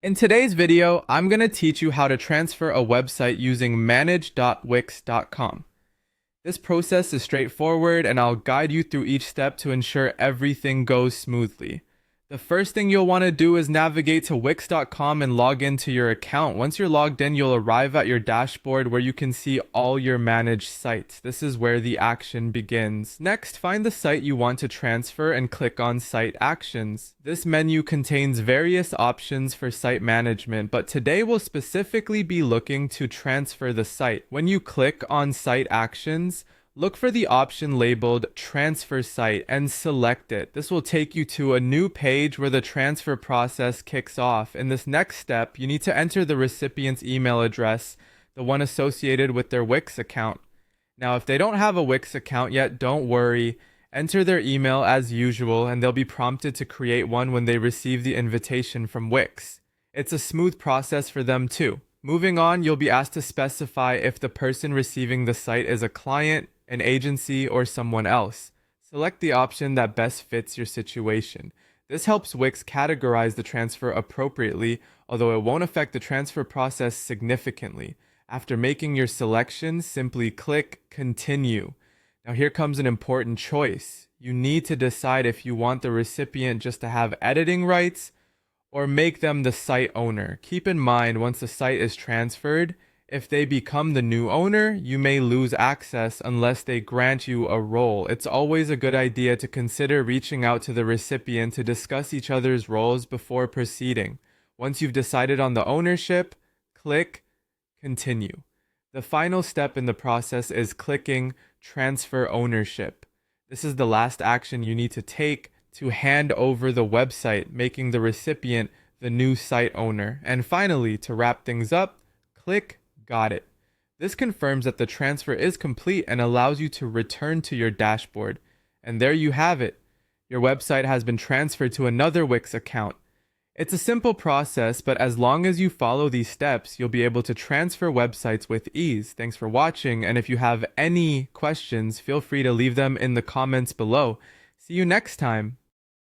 In today's video, I'm going to teach you how to transfer a website using manage.wix.com. This process is straightforward and I'll guide you through each step to ensure everything goes smoothly. The first thing you'll want to do is navigate to wix.com and log into your account. Once you're logged in, you'll arrive at your dashboard where you can see all your managed sites. This is where the action begins. Next, find the site you want to transfer and click on Site Actions. This menu contains various options for site management, but today we'll specifically be looking to transfer the site. When you click on Site Actions, look for the option labeled Transfer Site and select it. This will take you to a new page where the transfer process kicks off. In this next step, you need to enter the recipient's email address, the one associated with their Wix account. Now, if they don't have a Wix account yet, don't worry. Enter their email as usual and they'll be prompted to create one when they receive the invitation from Wix. It's a smooth process for them too. Moving on, you'll be asked to specify if the person receiving the site is a client, an agency, or someone else. Select the option that best fits your situation. This helps Wix categorize the transfer appropriately, although it won't affect the transfer process significantly. After making your selection, simply click Continue. Now here comes an important choice. You need to decide if you want the recipient just to have editing rights or make them the site owner. Keep in mind, once the site is transferred, if they become the new owner, you may lose access unless they grant you a role. It's always a good idea to consider reaching out to the recipient to discuss each other's roles before proceeding. Once you've decided on the ownership, click Continue. The final step in the process is clicking Transfer Ownership. This is the last action you need to take to hand over the website, making the recipient the new site owner. And finally, to wrap things up, click Got It. This confirms that the transfer is complete and allows you to return to your dashboard. And there you have it. Your website has been transferred to another Wix account. It's a simple process, but as long as you follow these steps, you'll be able to transfer websites with ease. Thanks for watching, and if you have any questions, feel free to leave them in the comments below. See you next time.